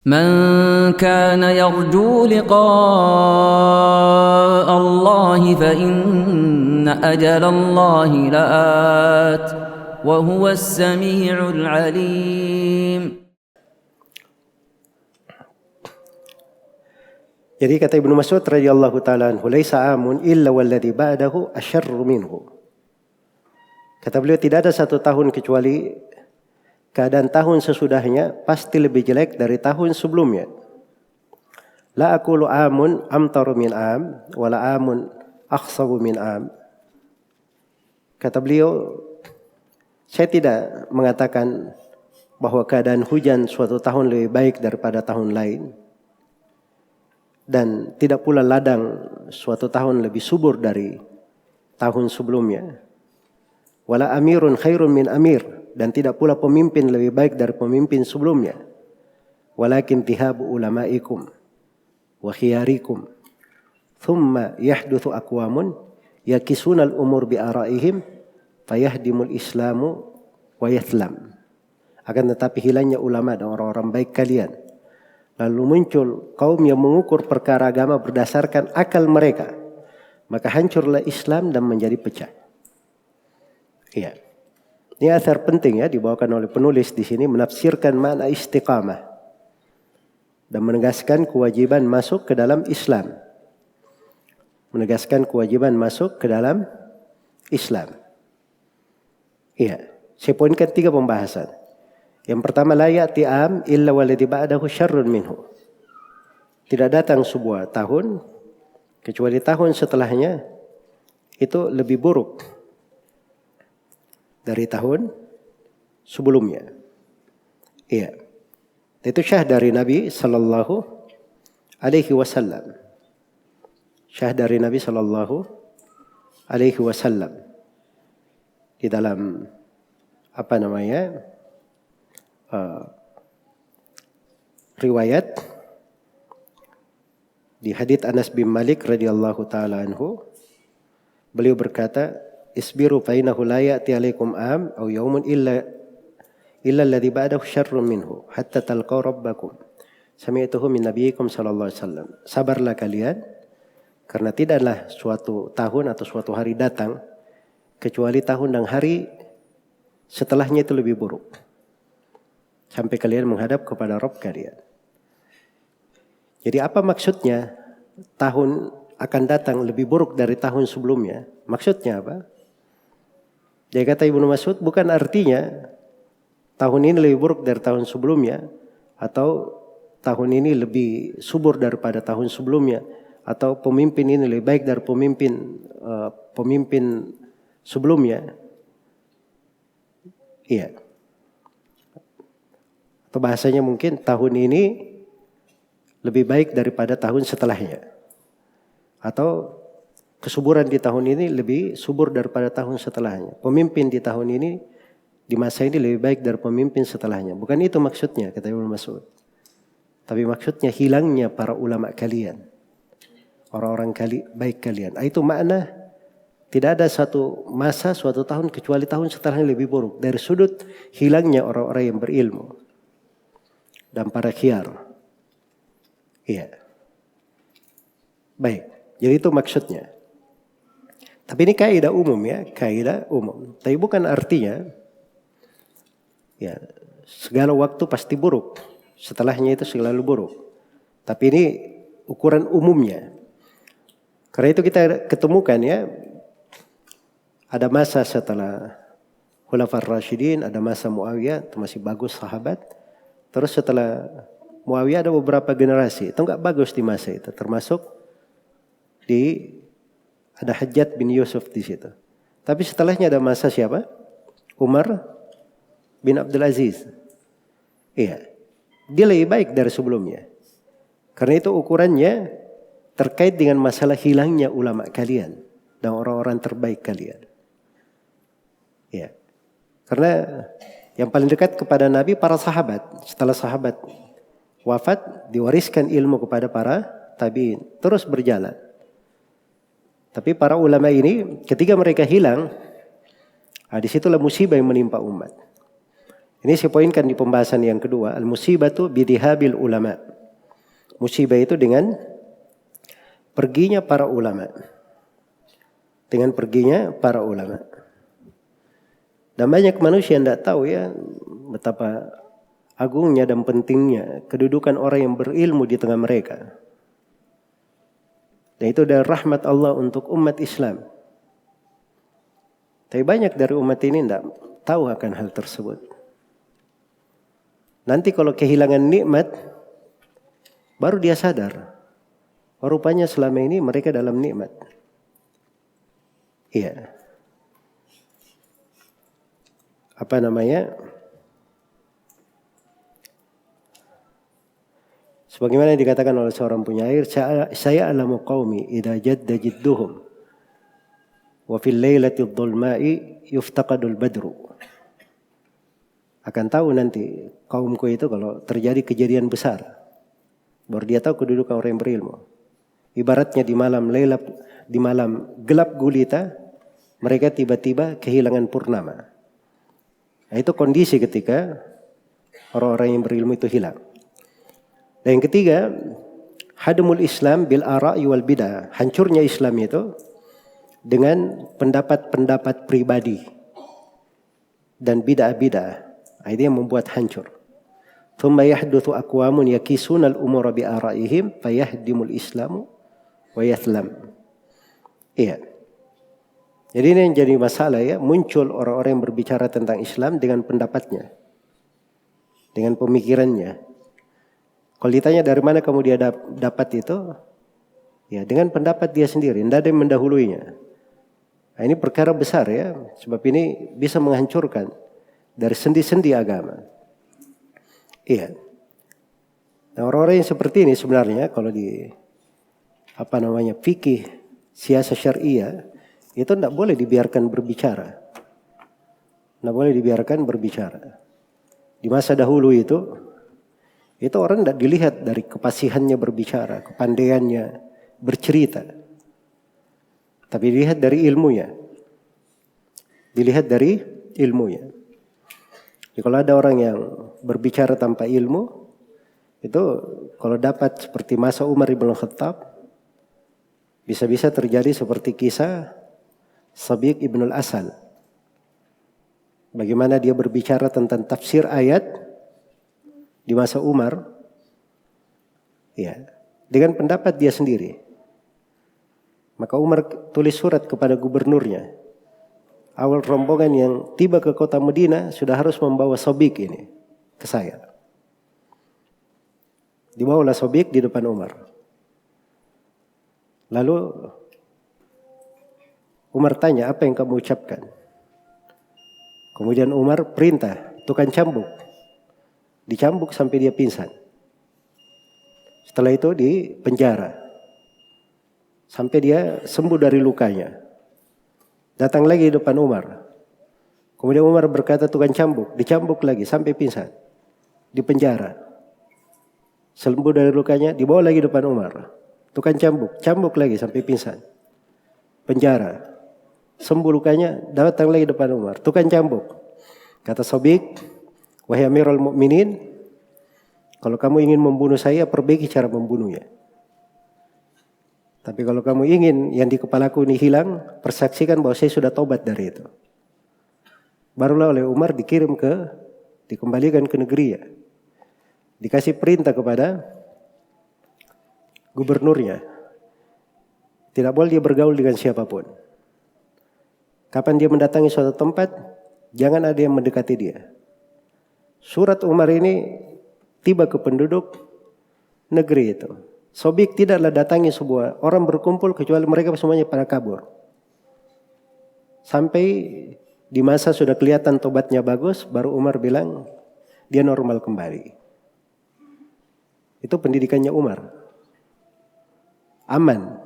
من كان يرجو لقاء الله فإن أجل الله لآت وهو السميع العليم. Jadi kata Ibnu Mas'ud radhiyallahu taala anhu, "Laisa amun illa walladhi ba'dahu asyarru minhu." Kata beliau, tidak ada satu tahun kecuali keadaan tahun sesudahnya pasti lebih jelek dari tahun sebelumnya. La aqulu amun amtaru min am wala amun akhsabu min am. Kata beliau, saya tidak mengatakan bahwa keadaan hujan suatu tahun lebih baik daripada tahun lain. Dan tidak pula ladang suatu tahun lebih subur dari tahun sebelumnya. Wala amirun khairun min amir. Dan tidak pula pemimpin lebih baik dari pemimpin sebelumnya. Walakin tihabu ulama'ikum wa khiyarikum. Thumma yahduthu aqwamun yakisunal umur bi'ara'ihim fayahdimul islamu wa yathlam. Akan tetapi hilangnya ulama dan orang-orang baik kalian. Lalu muncul kaum yang mengukur perkara agama berdasarkan akal mereka. Maka hancurlah Islam dan menjadi pecah. Iya. Ini asar penting ya dibawakan oleh penulis di sini menafsirkan makna istiqamah. Dan menegaskan kewajiban masuk ke dalam Islam. Menegaskan kewajiban masuk ke dalam Islam. Iya. Saya poinkan 3 pembahasan. Yang pertama, la ya'ti am illa walladhi ba'dahu syarrun minhu. Tidak datang sebuah tahun kecuali tahun setelahnya itu lebih buruk dari tahun sebelumnya. Iya. Itu syah dari Nabi sallallahu alaihi wasallam. Syah dari Nabi sallallahu alaihi wasallam. Di dalam riwayat di hadits Anas bin Malik radhiyallahu taala anhu, beliau berkata, "Isbiru fa innahu la ya'ti 'alaikum am aw yawmun illa alladhi ba'dahu syarrun minhu hatta talqaw rabbakum." Sami'tuhu min nabiyikum sallallahu alaihi wasallam. Sabarlah kalian karena tidaklah suatu tahun atau suatu hari datang kecuali tahun dan hari setelahnya itu lebih buruk. Sampai kalian menghadap kepada Rabb kalian. Jadi apa maksudnya tahun akan datang lebih buruk dari tahun sebelumnya? Maksudnya apa? Jadi kata Ibnu Mas'ud, bukan artinya tahun ini lebih buruk dari tahun sebelumnya. Atau tahun ini lebih subur daripada tahun sebelumnya. Atau pemimpin ini lebih baik dari pemimpin sebelumnya. Iya. Atau bahasanya mungkin tahun ini lebih baik daripada tahun setelahnya. Atau kesuburan di tahun ini lebih subur daripada tahun setelahnya. Pemimpin di tahun ini, di masa ini lebih baik dari pemimpin setelahnya. Bukan itu maksudnya, kata Ibnu Mas'ud. Tapi maksudnya hilangnya para ulama kalian. Orang-orang baik kalian. Itu makna tidak ada satu masa, suatu tahun kecuali tahun setelahnya lebih buruk. Dari sudut hilangnya orang-orang yang berilmu. Dan para khiyar. Iya. Baik. Jadi itu maksudnya. Tapi ini kaidah umum ya. Kaidah umum. Tapi bukan artinya. Ya. Segala waktu pasti buruk. Setelahnya itu selalu buruk. Tapi ini ukuran umumnya. Karena itu kita ketemukan ya. Ada masa setelah Khulafaur Rasyidin. Ada masa Muawiyah. Itu masih bagus sahabat. Terus setelah Muawiyah ada beberapa generasi. Itu enggak bagus di masa itu. Termasuk ada Hajjaj bin Yusuf di situ. Tapi setelahnya ada masa siapa? Umar bin Abdul Aziz. Iya. Dia lebih baik dari sebelumnya. Karena itu ukurannya terkait dengan masalah hilangnya ulama kalian. Dan orang-orang terbaik kalian. Iya. Karena yang paling dekat kepada Nabi para sahabat. Setelah sahabat wafat, diwariskan ilmu kepada para tabi'in. Terus berjalan. Tapi para ulama ini ketika mereka hilang, disitulah musibah yang menimpa umat. Ini saya poinkan di pembahasan yang kedua. Al-musibatu bidihabil ulama. Musibah itu dengan perginya para ulama. Dengan perginya para ulama. Dan banyak manusia yang tidak tahu ya betapa agungnya dan pentingnya kedudukan orang yang berilmu di tengah mereka. Dan itu adalah rahmat Allah untuk umat Islam. Tapi banyak dari umat ini tidak tahu akan hal tersebut. Nanti kalau kehilangan nikmat, baru dia sadar. Rupanya selama ini mereka dalam nikmat. Iya. Apa namanya? Sebagaimana dikatakan oleh seorang penyair, saya alamu qaumi idza jadda jidduhum wa fil lailati dhulma'i yuftaqadul badru. Akan tahu nanti kaumku itu kalau terjadi kejadian besar, baru dia tahu kedudukan orang yang berilmu. Ibaratnya di malam gelap gulita, mereka tiba-tiba kehilangan purnama. Nah, itu kondisi ketika orang-orang yang berilmu itu hilang. Dan yang ketiga, hadmul Islam bil ara'i wal bidah. Hancurnya Islam itu dengan pendapat-pendapat pribadi dan bid'ah-bid'ah. Ini yang membuat hancur. Thumma yahduthu aqwamun yakisuna al-umura bi ara'ihim fayahdimul Islamu wa yathlam. Iya. Jadi ini yang jadi masalah ya, muncul orang-orang yang berbicara tentang Islam dengan pendapatnya. Dengan pemikirannya. Kalau ditanya dari mana kamu dia dapat itu, ya dengan pendapat dia sendiri, tidak ada yang mendahuluinya. Nah, ini perkara besar ya, sebab ini bisa menghancurkan dari sendi-sendi agama. Iya. Nah, orang-orang yang seperti ini sebenarnya kalau di fikih siasat syariah itu tidak boleh dibiarkan berbicara. Tidak boleh dibiarkan berbicara. Di masa dahulu itu orang tidak dilihat dari kepasihannya berbicara, kepandaiannya bercerita. Tapi dilihat dari ilmunya. Dilihat dari ilmunya. Jadi kalau ada orang yang berbicara tanpa ilmu, itu kalau dapat seperti masa Umar ibn Khattab, bisa-bisa terjadi seperti kisah Sabiq ibn al-Asal. Bagaimana dia berbicara tentang tafsir ayat di masa Umar, ya, dengan pendapat dia sendiri. Maka Umar tulis surat kepada gubernurnya. Awal rombongan yang tiba ke kota Madinah sudah harus membawa Sabiq ini ke saya. Dibawalah Sabiq di depan Umar. Lalu Umar tanya, apa yang kamu ucapkan? Kemudian Umar perintah, tukang cambuk. Dicambuk sampai dia pingsan. Setelah itu di penjara. Sampai dia sembuh dari lukanya. Datang lagi di depan Umar. Kemudian Umar berkata tukang cambuk. Dicambuk lagi sampai pingsan. Di penjara. Sembuh dari lukanya, dibawa lagi di depan Umar. Tukang cambuk. Cambuk lagi sampai pingsan. Penjara. Sembuh lukanya, datang lagi di depan Umar. Tukang cambuk. Kata Sabiq, wahai Amirul Mukminin, kalau kamu ingin membunuh saya, perbaiki cara membunuhnya. Tapi kalau kamu ingin yang di kepalaku ini hilang, persaksikan bahwa saya sudah tobat dari itu. Barulah oleh Umar dikembalikan ke negeri ya. Dikasih perintah kepada gubernurnya. Tidak boleh dia bergaul dengan siapapun. Kapan dia mendatangi suatu tempat, jangan ada yang mendekati dia. Surat Umar ini tiba ke penduduk negeri itu. Sabiq tidaklah datangi sebuah orang berkumpul kecuali mereka semuanya pada kabur. Sampai di masa sudah kelihatan tobatnya bagus, baru Umar bilang dia normal kembali. Itu pendidikannya Umar. Aman.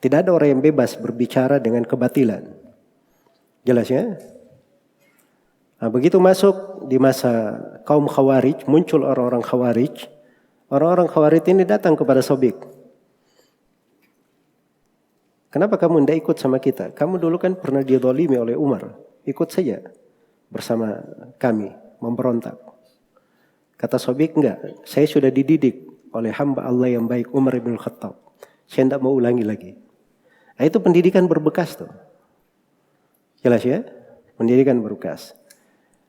Tidak ada orang yang bebas berbicara dengan kebatilan. Jelas ya? Nah, begitu masuk di masa kaum Khawarij, muncul orang-orang Khawarij. Orang-orang Khawarij ini datang kepada Sabiq. Kenapa kamu tidak ikut sama kita? Kamu dulu kan pernah dizalimi oleh Umar. Ikut saja bersama kami. memberontak. Kata Sobik, enggak, saya sudah dididik oleh hamba Allah yang baik, Umar bin Khattab. Saya tidak mau ulangi lagi. Nah, itu pendidikan berbekas tuh. Jelas ya? Pendidikan berbekas.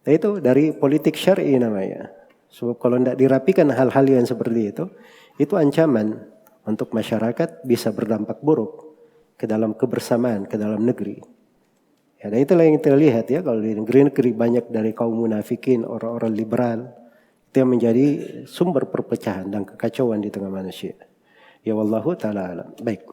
Nah, itu dari politik syar'i namanya. Sebab kalau tidak dirapikan hal-hal yang seperti itu ancaman untuk masyarakat, bisa berdampak buruk ke dalam kebersamaan, ke dalam negeri. Ya, dan itulah yang kita lihat ya, kalau di negeri-negeri banyak dari kaum munafikin, orang-orang liberal, itu yang menjadi sumber perpecahan dan kekacauan di tengah manusia. Ya wallahu ta'ala alam. Baik.